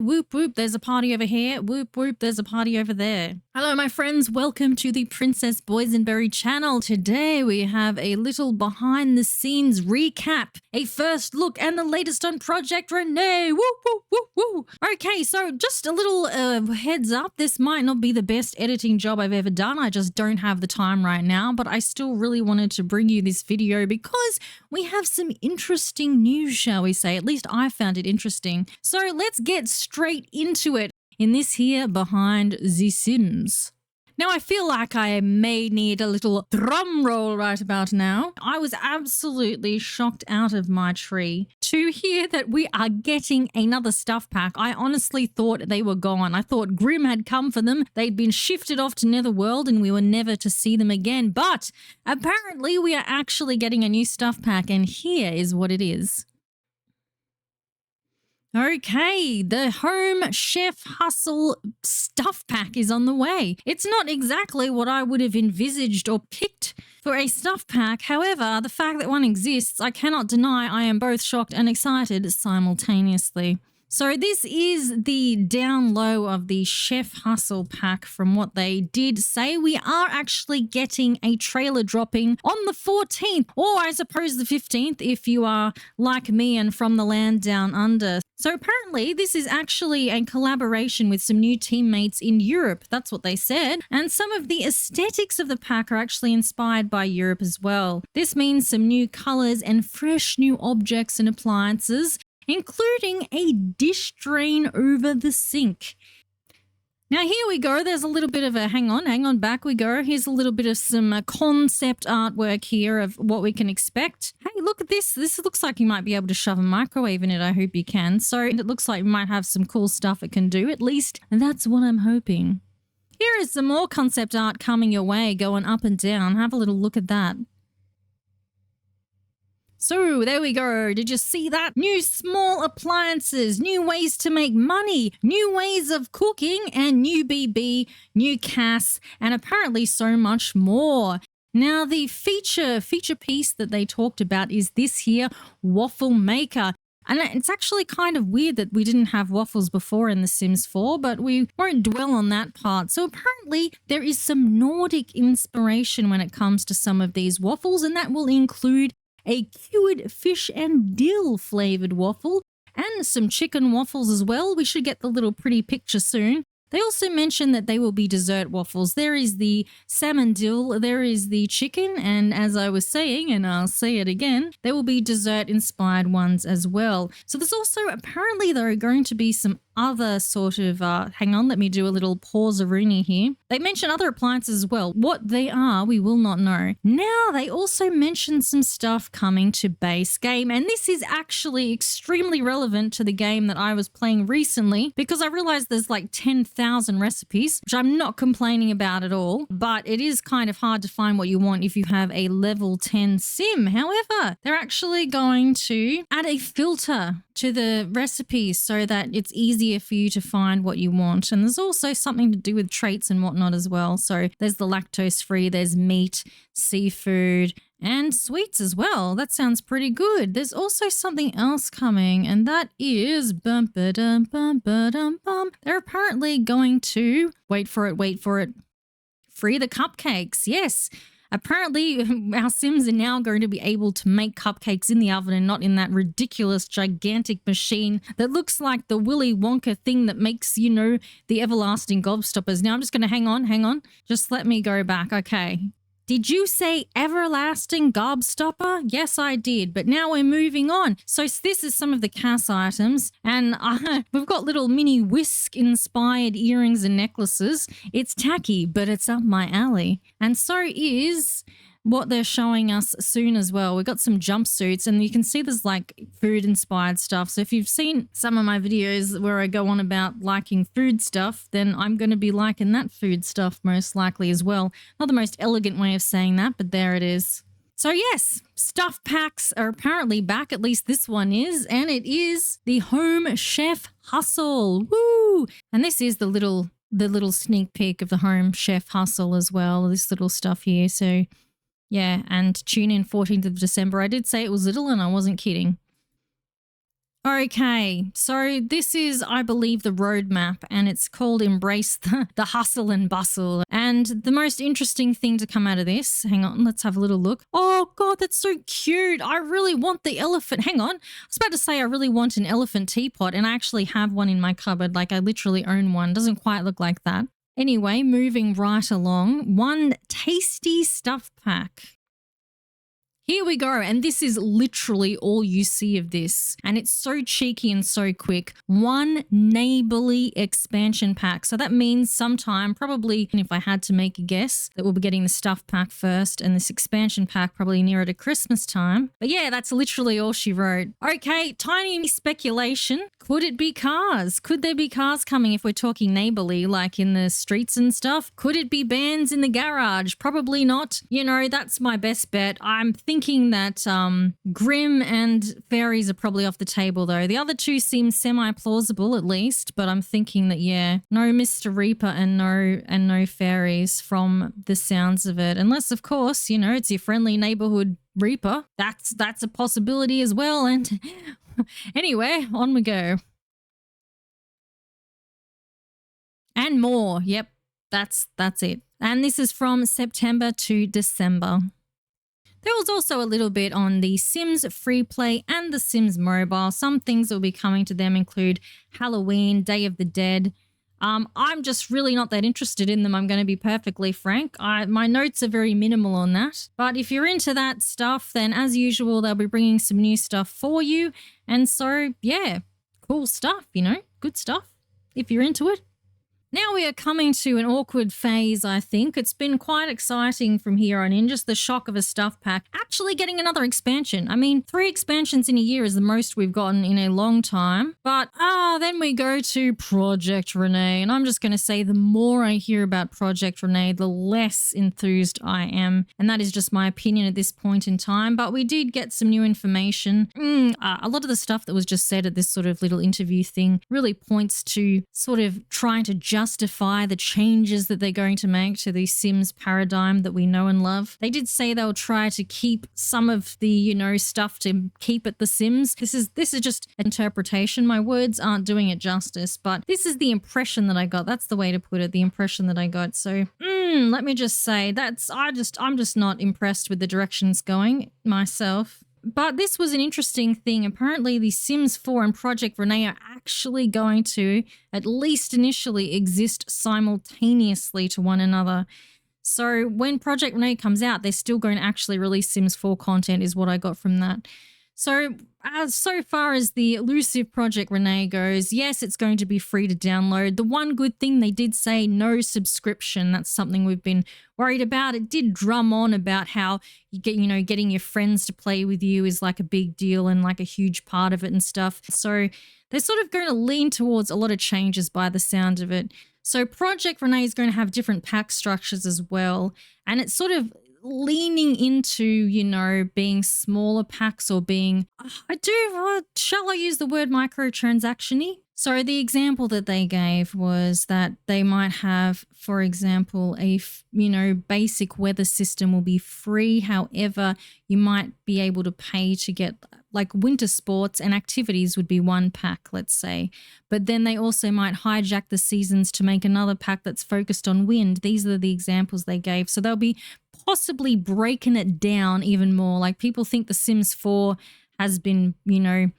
Whoop whoop, there's a party over here. Whoop whoop, there's a party over there. Hello my friends, welcome to the Princess Boysenberry channel. Today we have a little behind the scenes recap, a first look and the latest on Project Rene. Woo woo woo woo. Okay, so just a little heads up, this might not be the best editing job I've ever done. I just don't have the time right now, but I still really wanted to bring you this video because we have some interesting news, shall we say. At least I found it interesting. So let's get straight into it in this here Behind the Sims. Now, I feel like I may need a little drum roll right about now. I was absolutely shocked out of my tree to hear that we are getting another stuff pack. I honestly thought they were gone. I thought Grim had come for them. They'd been shifted off to Netherworld and we were never to see them again. But apparently we are actually getting a new stuff pack, and here is what it is. Okay, the Home Chef Hustle stuff pack is on the way. It's not exactly what I would have envisaged or picked for a stuff pack. However, the fact that one exists, I cannot deny I am both shocked and excited simultaneously. So this is the down low of the Chef Hustle pack from what they did say. We are actually getting a trailer dropping on the 14th, or I suppose the 15th if you are like me and from the land down under. So apparently this is actually a collaboration with some new teammates in Europe. That's what they said. And some of the aesthetics of the pack are actually inspired by Europe as well. This means some new colors and fresh new objects and appliances, including a dish drain over the sink. Now here we go, there's a little bit of a, hang on, back we go. Here's a little bit of some concept artwork here of what we can expect. Hey, look at this. This looks like you might be able to shove a microwave in it. I hope you can. So it looks like we might have some cool stuff it can do. At least that's what I'm hoping. Here is some more concept art coming your way, going up and down. Have a little look at that. So there we go. Did you see that? New small appliances, new ways to make money, new ways of cooking, and new BB, new CAS, and apparently so much more. Now the feature piece that they talked about is this here waffle maker. And it's actually kind of weird that we didn't have waffles before in The Sims 4, but we won't dwell on that part. So apparently there is some Nordic inspiration when it comes to some of these waffles, and that will include a cured fish and dill flavored waffle and some chicken waffles as well. We should get the little pretty picture soon. They also mentioned that they will be dessert waffles. There is the salmon dill, there is the chicken, and as I was saying, and I'll say it again, there will be dessert inspired ones as well. So there's also apparently there are going to be some other sort of, hang on, let me do a little pause-a-rooney here. They mention other appliances as well. What they are, we will not know. Now, they also mentioned some stuff coming to base game, and this is actually extremely relevant to the game that I was playing recently because I realized there's like 10,000 recipes, which I'm not complaining about at all, but it is kind of hard to find what you want if you have a level 10 sim. However, they're actually going to add a filter to the recipes so that it's easier for you to find what you want. And there's also something to do with traits and whatnot as well. So there's the lactose free, there's meat, seafood, and sweets as well. That sounds pretty good. There's also something else coming, and that is bum ba dum bum ba dum bum. They're apparently going to wait for it, free the cupcakes. Yes. Apparently, our Sims are now going to be able to make cupcakes in the oven and not in that ridiculous, gigantic machine that looks like the Willy Wonka thing that makes, you know, the everlasting gobstoppers. Now, I'm just going to hang on. Just let me go back. Okay. Did you say everlasting gobstopper? Yes, I did, but now we're moving on. So this is some of the CAS items, and we've got little mini whisk-inspired earrings and necklaces. It's tacky, but it's up my alley. And so is what they're showing us soon as well. We've got some jumpsuits, and you can see there's like food-inspired stuff. So if you've seen some of my videos where I go on about liking food stuff, then I'm going to be liking that food stuff most likely as well. Not the most elegant way of saying that, but there it is. So yes, stuff packs are apparently back, at least this one is, and it is the Home Chef Hustle. Woo! And this is the little sneak peek of the Home Chef Hustle as well, this little stuff here. So yeah, and tune in 14th of December. I did say it was little and I wasn't kidding. Okay, so this is, I believe, the roadmap, and it's called Embrace the Hustle and Bustle. And the most interesting thing to come out of this, hang on, let's have a little look. Oh, God, that's so cute. I really want the elephant. Hang on. I was about to say I really want an elephant teapot, and I actually have one in my cupboard. Like, I literally own one. Doesn't quite look like that. Anyway, moving right along, one tasty stuff pack. Here we go. And this is literally all you see of this. And it's so cheeky and so quick. One neighborly expansion pack. So that means sometime, probably, if I had to make a guess, that we'll be getting the stuff pack first and this expansion pack probably nearer to Christmas time. But yeah, that's literally all she wrote. Okay, tiny speculation. Could it be cars? Could there be cars coming if we're talking neighborly, like in the streets and stuff? Could it be bands in the garage? Probably not. You know, that's my best bet. I'm thinking that Grimm and fairies are probably off the table though. The other two seem semi-plausible at least, but I'm thinking that yeah, no Mr. Reaper and no fairies from the sounds of it. Unless of course, you know, it's your friendly neighborhood Reaper. That's a possibility as well. And anyway, on we go. And more. Yep, that's it. And this is from September to December. There was also a little bit on the Sims Free Play and the Sims Mobile. Some things that will be coming to them include Halloween, Day of the Dead. I'm just really not that interested in them, I'm going to be perfectly frank. My notes are very minimal on that. But if you're into that stuff, then as usual, they'll be bringing some new stuff for you. And so, yeah, cool stuff, you know, good stuff if you're into it. Now we are coming to an awkward phase, I think. It's been quite exciting from here on in, just the shock of a stuff pack. Actually getting another expansion. I mean, 3 expansions in a year is the most we've gotten in a long time. But then we go to Project Rene. And I'm just going to say the more I hear about Project Rene, the less enthused I am. And that is just my opinion at this point in time. But we did get some new information. A lot of the stuff that was just said at this sort of little interview thing really points to sort of trying to justify the changes that they're going to make to the Sims paradigm that we know and love. They did say they'll try to keep some of the, you know, stuff to keep at the Sims. This is just interpretation. My words aren't doing it justice, but this is the impression that I got. That's the way to put it, the impression that I got. So, let me just say I'm just not impressed with the directions going myself. But this was an interesting thing. Apparently, the Sims 4 and Project Rene are actually going to, at least initially, exist simultaneously to one another. So when Project Rene comes out, they're still going to actually release Sims 4 content is what I got from that. So far as the elusive Project Rene goes, yes, it's going to be free to download. The one good thing they did say, no subscription. That's something we've been worried about. It did drum on about how getting your friends to play with you is like a big deal and like a huge part of it and stuff. So they're sort of going to lean towards a lot of changes by the sound of it. So Project Rene is going to have different pack structures as well. And it's sort of leaning into, you know, being smaller packs or being, shall I use the word microtransaction-y? So the example that they gave was that they might have, for example, basic weather system will be free. However, you might be able to pay to get like winter sports and activities would be one pack, let's say. But then they also might hijack the seasons to make another pack that's focused on wind. These are the examples they gave. So they'll be possibly breaking it down even more. Like people think the Sims 4 has been, you know,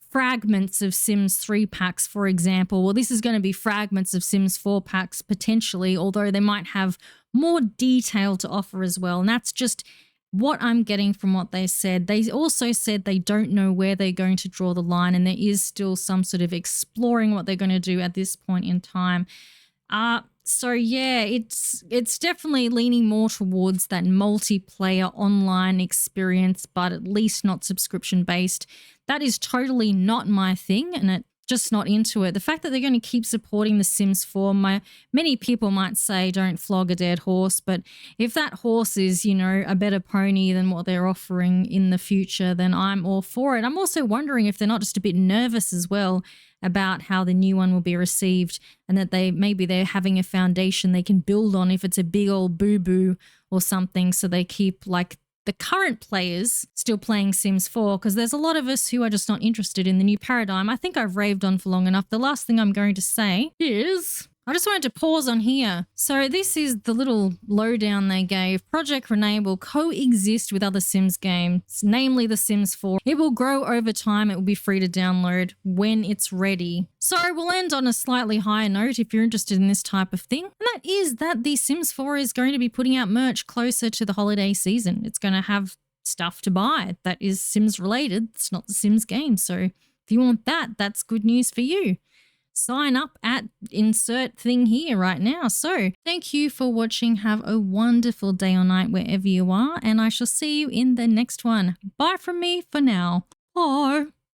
fragments of Sims 3 packs, for example. Well, this is going to be fragments of Sims 4 packs potentially, although they might have more detail to offer as well. And that's just what I'm getting from what they said. They also said they don't know where they're going to draw the line, and there is still some sort of exploring what they're going to do at this point in time. So yeah, it's definitely leaning more towards that multiplayer online experience, but at least not subscription based. That is totally not my thing, and it just not into it. The fact that they're going to keep supporting The Sims 4, many people might say don't flog a dead horse, but if that horse is, you know, a better pony than what they're offering in the future, then I'm all for it. I'm also wondering if they're not just a bit nervous as well about how the new one will be received, and that they're having a foundation they can build on if it's a big old boo-boo or something, so they keep like the current players still playing Sims 4, because there's a lot of us who are just not interested in the new paradigm. I think I've raved on for long enough. The last thing I'm going to say is I just wanted to pause on here. So this is the little lowdown they gave. Project Rene will coexist with other Sims games, namely The Sims 4. It will grow over time. It will be free to download when it's ready. So we'll end on a slightly higher note if you're interested in this type of thing. And that is that The Sims 4 is going to be putting out merch closer to the holiday season. It's going to have stuff to buy that is Sims related. It's not the Sims game. So if you want that, that's good news for you. Sign up at insert thing here right now. So thank you for watching. Have a wonderful day or night wherever you are, and I shall see you in the next one. Bye from me for now. Bye.